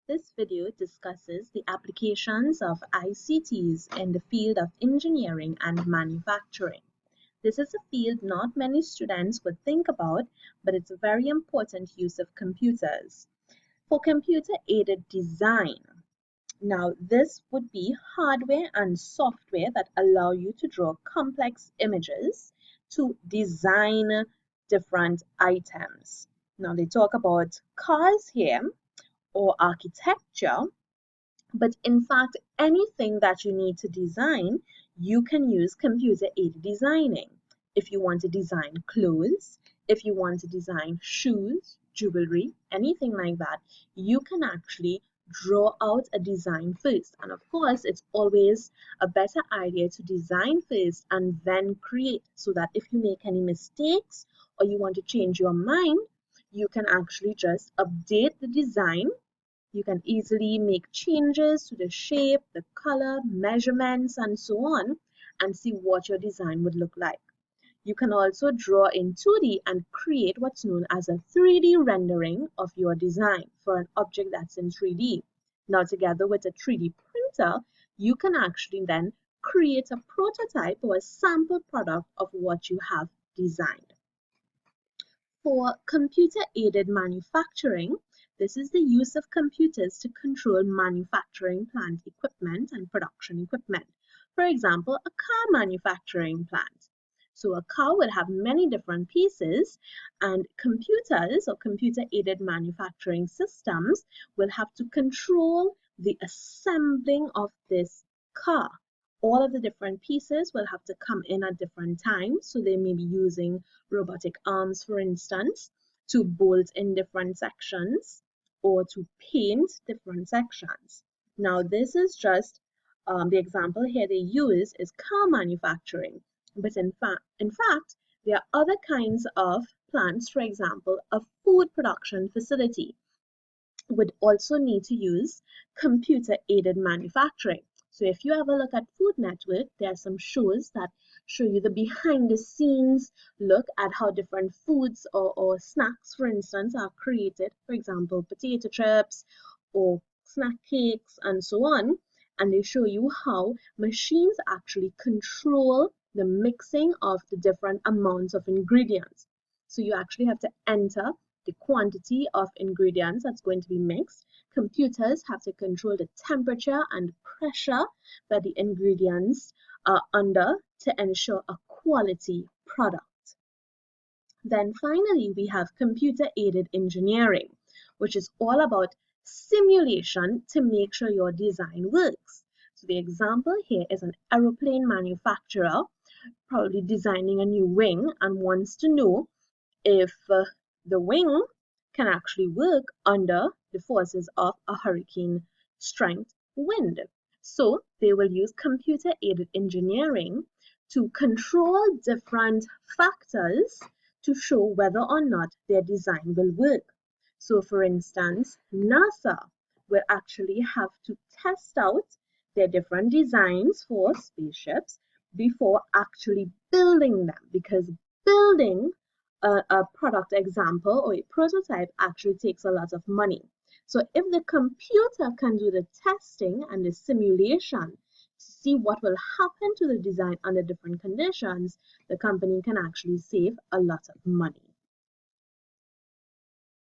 This video discusses the applications of ICTs in the field of engineering and manufacturing. This is a field not many students would think about, but it's a very important use of computers. For computer-aided design, now this would be hardware and software that allow you to draw complex images to design different items. Now they talk about cars here, or architecture, but in fact, anything that you need to design, you can use computer-aided designing. If you want to design clothes, if you want to design shoes, jewelry, anything like that, you can actually draw out a design first. And of course, it's always a better idea to design first and then create, so that if you make any mistakes or you want to change your mind, you can actually just update the design. You can easily make changes to the shape, the color, measurements, and so on, and see what your design would look like. You can also draw in 2D and create what's known as a 3D rendering of your design for an object that's in 3D. Now, together with a 3D printer, you can actually then create a prototype or a sample product of what you have designed. For computer-aided manufacturing, this is the use of computers to control manufacturing plant equipment and production equipment. For example, a car manufacturing plant. So a car will have many different pieces, and computers or computer-aided manufacturing systems will have to control the assembling of this car. All of the different pieces will have to come in at different times. So they may be using robotic arms, for instance, to bolt in different sections or to paint different sections. Now, this is just the example here they use is car manufacturing. But in fact, there are other kinds of plants. For example, a food production facility would also need to use computer-aided manufacturing. So if you ever look at Food Network, there are some shows that show you the behind the scenes look at how different foods or snacks, for instance, are created. For example, potato chips or snack cakes and so on. And they show you how machines actually control the mixing of the different amounts of ingredients. So you actually have to enter the quantity of ingredients that's going to be mixed. Computers have to control the temperature and pressure that the ingredients are under to ensure a quality product. Then finally, we have computer-aided engineering, which is all about simulation to make sure your design works. So the example here is an aeroplane manufacturer probably designing a new wing and wants to know if the wing can actually work under the forces of a hurricane strength wind. So they will use computer-aided engineering to control different factors to show whether or not their design will work. So for instance, NASA will actually have to test out their different designs for spaceships before actually building them, because building a product example or a prototype actually takes a lot of money. So if the computer can do the testing and the simulation to see what will happen to the design under different conditions, the company can actually save a lot of money.